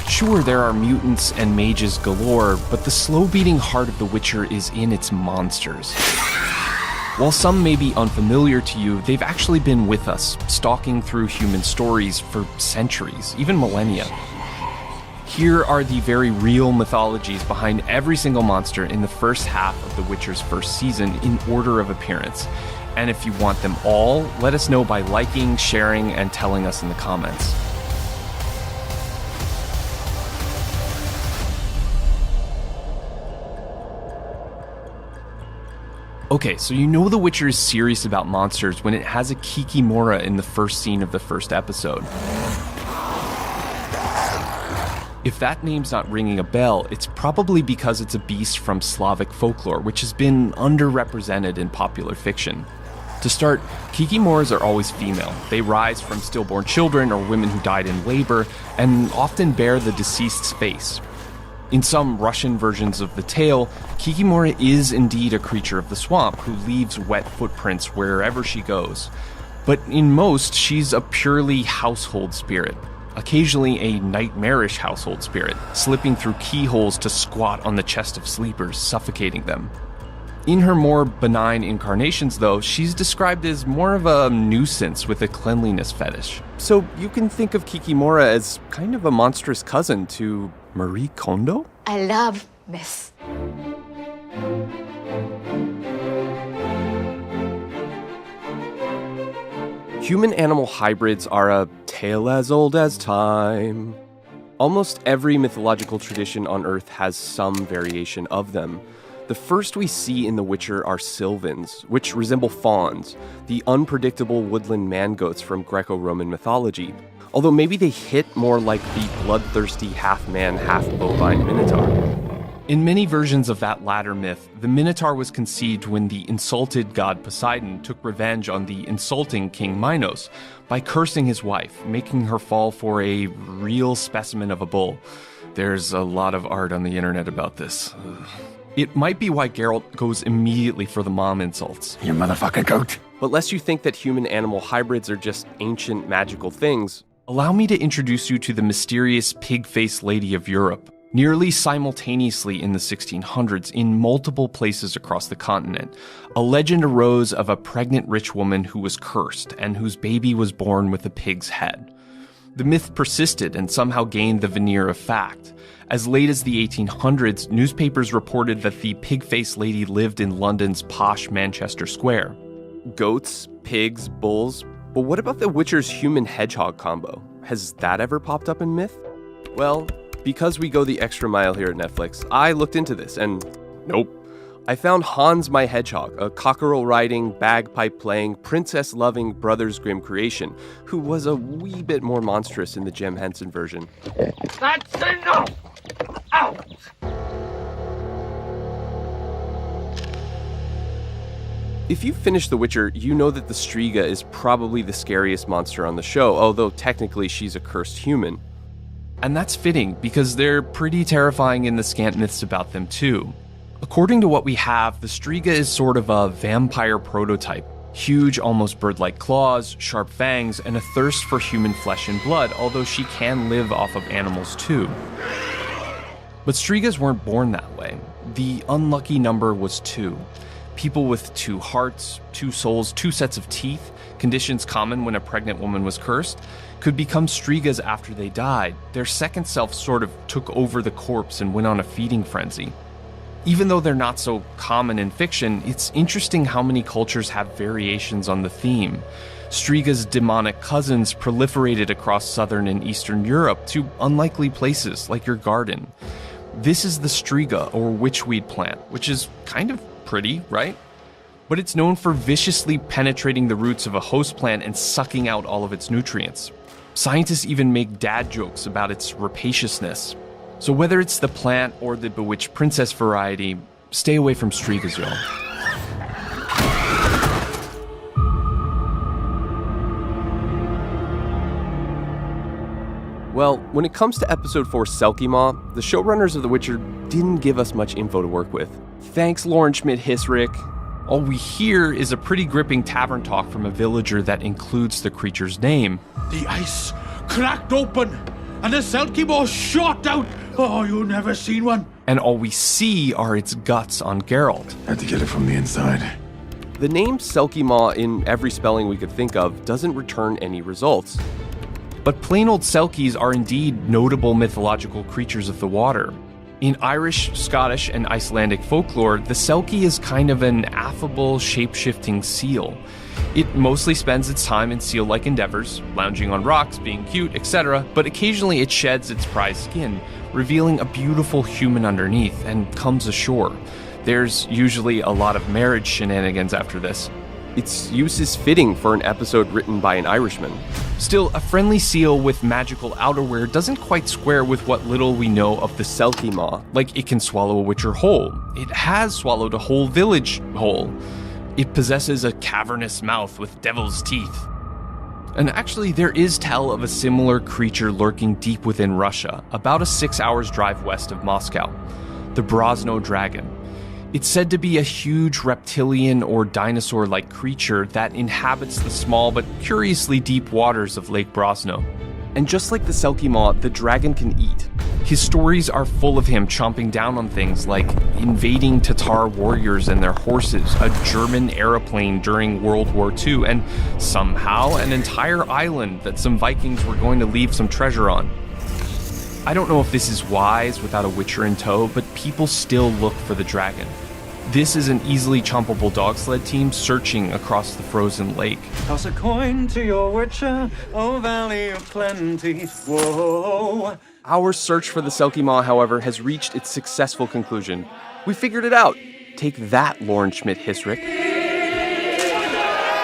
Sure, there are mutants and mages galore, but the slow-beating heart of The Witcher is in its monsters. While some may be unfamiliar to you, they've actually been with us, stalking through human stories for centuries, even millennia. Here are the very real mythologies behind every single monster in the first half of The Witcher's first season in order of appearance. And if you want them all, let us know by liking, sharing, and telling us in the comments. Okay, so you know The Witcher is serious about monsters when it has a Kikimora in the first scene of the first episode. If that name's not ringing a bell, it's probably because it's a beast from Slavic folklore, which has been underrepresented in popular fiction. To start, Kikimoras are always female. They rise from stillborn children or women who died in labor, and often bear the deceased's face. In some Russian versions of the tale, Kikimora is indeed a creature of the swamp who leaves wet footprints wherever she goes. But in most, she's a purely household spirit. Occasionally a nightmarish household spirit, slipping through keyholes to squat on the chest of sleepers, suffocating them. In her more benign incarnations, though, she's described as more of a nuisance with a cleanliness fetish. So you can think of Kikimora as kind of a monstrous cousin to Marie Kondo? I love myth. Human-animal hybrids are a tale as old as time. Almost every mythological tradition on Earth has some variation of them. The first we see in The Witcher are Sylvans, which resemble fauns, the unpredictable woodland man-goats from Greco-Roman mythology, although maybe they hit more like the bloodthirsty half-man, half-bovine minotaur. In many versions of that latter myth, the minotaur was conceived when the insulted god Poseidon took revenge on the insulting King Minos by cursing his wife, making her fall for a real specimen of a bull. There's a lot of art on the internet about this. It might be why Geralt goes immediately for the mom insults. You motherfucking goat. But lest you think that human-animal hybrids are just ancient magical things, allow me to introduce you to the mysterious pig-faced lady of Europe. Nearly simultaneously in the 1600s, in multiple places across the continent, a legend arose of a pregnant rich woman who was cursed and whose baby was born with a pig's head. The myth persisted and somehow gained the veneer of fact. As late as the 1800s, newspapers reported that the pig-faced lady lived in London's posh Manchester Square. Goats, pigs, bulls, but what about the Witcher's human-hedgehog combo? Has that ever popped up in myth? Well, because we go the extra mile here at Netflix, I looked into this, and nope. I found Hans my Hedgehog, a cockerel-riding, bagpipe-playing, princess-loving Brothers Grimm creation, who was a wee bit more monstrous in the Jem Henson version. That's enough! Out! If you've finished The Witcher, you know that the Striga is probably the scariest monster on the show, although technically she's a cursed human. And that's fitting, because they're pretty terrifying in the scant myths about them too. According to what we have, the Striga is sort of a vampire prototype. Huge, almost bird-like claws, sharp fangs, and a thirst for human flesh and blood, although she can live off of animals too. But Strigas weren't born that way. The unlucky number was 2. People with 2 hearts, 2 souls, 2 sets of teeth, conditions common when a pregnant woman was cursed, could become Strigas after they died. Their second self sort of took over the corpse and went on a feeding frenzy. Even though they're not so common in fiction, it's interesting how many cultures have variations on the theme. Striga's demonic cousins proliferated across southern and eastern Europe to unlikely places like your garden. This is the Striga, or witchweed plant, which is kind of pretty, right? But it's known for viciously penetrating the roots of a host plant and sucking out all of its nutrients. Scientists even make dad jokes about its rapaciousness. So whether it's the plant or the bewitched princess variety, stay away from Strigas, y'all. Well, when it comes to episode 4 Selkie-Maw, the showrunners of The Witcher didn't give us much info to work with. Thanks, Lauren Schmidt-Hissrich. All we hear is a pretty gripping tavern talk from a villager that includes the creature's name. The ice cracked open, and the Selkie shot out. Oh, you never seen one. And all we see are its guts on Geralt. Had to get it from the inside. The name Selkie in every spelling we could think of doesn't return any results. But plain old Selkies are indeed notable mythological creatures of the water. In Irish, Scottish, and Icelandic folklore, the Selkie is kind of an affable, shape-shifting seal. It mostly spends its time in seal-like endeavors, lounging on rocks, being cute, etc., but occasionally it sheds its prized skin, revealing a beautiful human underneath, and comes ashore. There's usually a lot of marriage shenanigans after this. Its use is fitting for an episode written by an Irishman. Still, a friendly seal with magical outerwear doesn't quite square with what little we know of the Selkie Maw. Like, it can swallow a witcher whole. It has swallowed a whole village whole. It possesses a cavernous mouth with devil's teeth. And actually, there is tell of a similar creature lurking deep within Russia, about a 6 hours drive west of Moscow. The Brosno dragon. It's said to be a huge reptilian or dinosaur-like creature that inhabits the small but curiously deep waters of Lake Brosno. And just like the Selkie Maw, the dragon can eat. His stories are full of him chomping down on things like invading Tatar warriors and their horses, a German aeroplane during World War II, and somehow an entire island that some Vikings were going to leave some treasure on. I don't know if this is wise without a witcher in tow, but people still look for the dragon. This is an easily chompable dog sled team searching across the frozen lake. Toss a coin to your witcher, oh valley of plenty, whoa. Our search for the Selkie Maw, however, has reached its successful conclusion. We figured it out. Take that, Lauren Schmidt-Hissrich.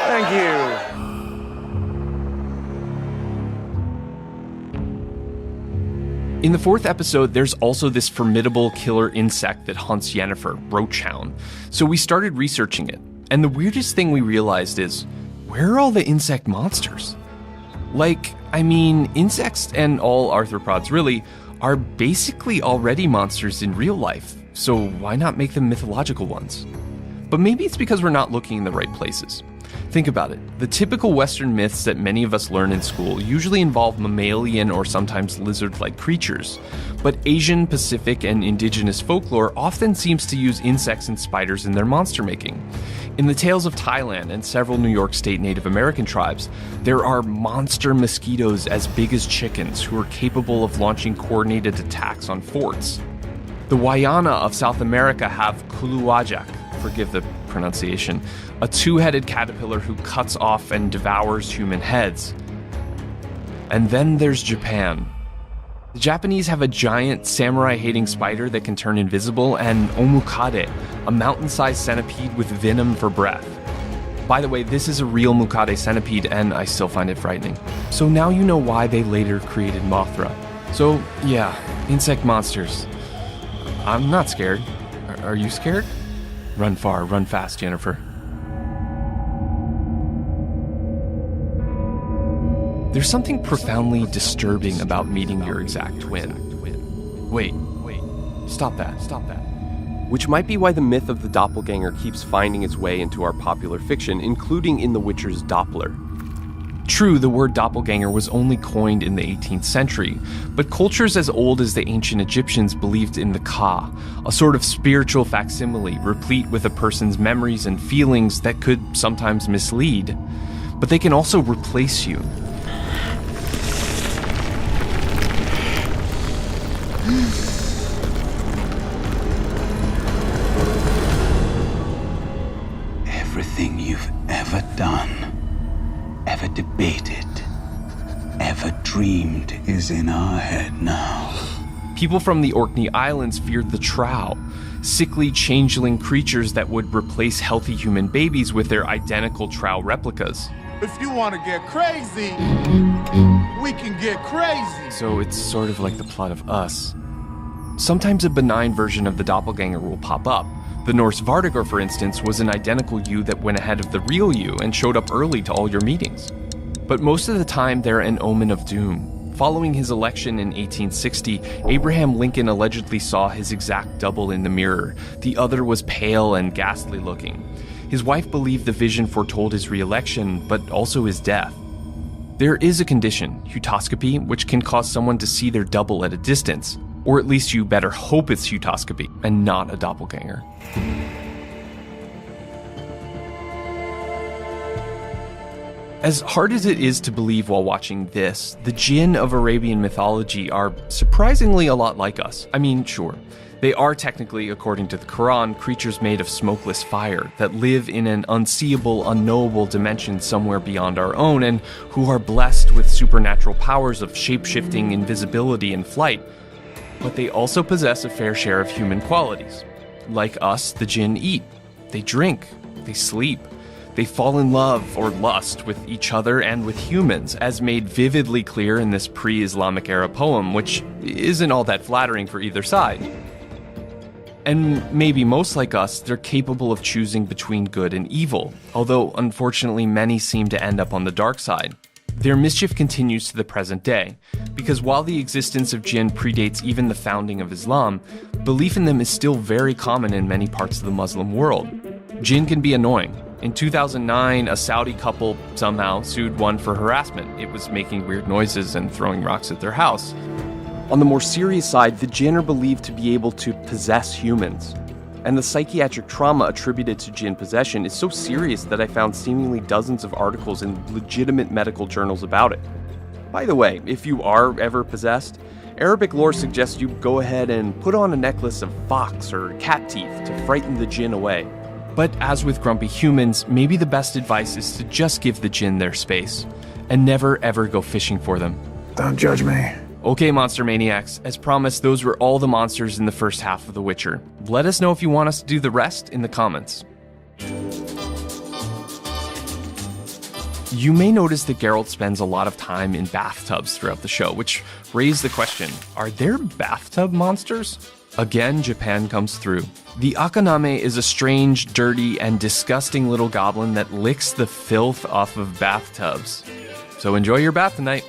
Thank you. In the fourth episode, there's also this formidable killer insect that hunts Yennefer, Roachhound. So we started researching it. And the weirdest thing we realized is, where are all the insect monsters? Insects and all arthropods really are basically already monsters in real life. So why not make them mythological ones? But maybe it's because we're not looking in the right places. Think about it. The typical Western myths that many of us learn in school usually involve mammalian or sometimes lizard-like creatures. But Asian, Pacific, and indigenous folklore often seems to use insects and spiders in their monster making. In the tales of Thailand and several New York State Native American tribes, there are monster mosquitoes as big as chickens who are capable of launching coordinated attacks on forts. The Wayana of South America have Kuluwajak, forgive the pronunciation, a two-headed caterpillar who cuts off and devours human heads. And then there's Japan. The Japanese have a giant samurai-hating spider that can turn invisible, and Omukade, a mountain-sized centipede with venom for breath. By the way, this is a real Mukade centipede, and I still find it frightening. So now you know why they later created Mothra. So, yeah, insect monsters. I'm not scared. Are you scared? Run far, run fast, Yennefer. There's something profoundly disturbing about meeting your exact twin. Wait, stop that. Which might be why the myth of the doppelganger keeps finding its way into our popular fiction, including in The Witcher's Doppler. True, the word doppelganger was only coined in the 18th century, but cultures as old as the ancient Egyptians believed in the Ka, a sort of spiritual facsimile replete with a person's memories and feelings that could sometimes mislead. But they can also replace you. Everything you've ever done, ever debated, ever dreamed is in our head now. People from the Orkney Islands feared the Trow, sickly changeling creatures that would replace healthy human babies with their identical Trow replicas. If you want to get crazy, we can get crazy. So it's sort of like the plot of Us. Sometimes a benign version of the doppelganger will pop up. The Norse Vardigar, for instance, was an identical you that went ahead of the real you and showed up early to all your meetings. But most of the time, they're an omen of doom. Following his election in 1860, Abraham Lincoln allegedly saw his exact double in the mirror. The other was pale and ghastly looking. His wife believed the vision foretold his re-election, but also his death. There is a condition, heutoscopy, which can cause someone to see their double at a distance, or at least you better hope it's heutoscopy and not a doppelganger. As hard as it is to believe while watching this, the jinn of Arabian mythology are surprisingly a lot like us. I mean, sure, they are technically, according to the Quran, creatures made of smokeless fire that live in an unseeable, unknowable dimension somewhere beyond our own and who are blessed with supernatural powers of shape-shifting, invisibility, and flight. But they also possess a fair share of human qualities. Like us, the jinn eat, they drink, they sleep. They fall in love or lust with each other and with humans, as made vividly clear in this pre-Islamic era poem, which isn't all that flattering for either side. And maybe most like us, they're capable of choosing between good and evil, although unfortunately many seem to end up on the dark side. Their mischief continues to the present day, because while the existence of jinn predates even the founding of Islam, belief in them is still very common in many parts of the Muslim world. Jinn can be annoying. In 2009, a Saudi couple somehow sued one for harassment. It was making weird noises and throwing rocks at their house. On the more serious side, the jinn are believed to be able to possess humans. And the psychiatric trauma attributed to jinn possession is so serious that I found seemingly dozens of articles in legitimate medical journals about it. By the way, if you are ever possessed, Arabic lore suggests you go ahead and put on a necklace of fox or cat teeth to frighten the jinn away. But as with grumpy humans, maybe the best advice is to just give the jinn their space, and never ever go fishing for them. Don't judge me. Okay, Monster Maniacs, as promised, those were all the monsters in the first half of The Witcher. Let us know if you want us to do the rest in the comments. You may notice that Geralt spends a lot of time in bathtubs throughout the show, which raised the question, are there bathtub monsters? Again, Japan comes through. The Akaname is a strange, dirty, and disgusting little goblin that licks the filth off of bathtubs. So enjoy your bath tonight.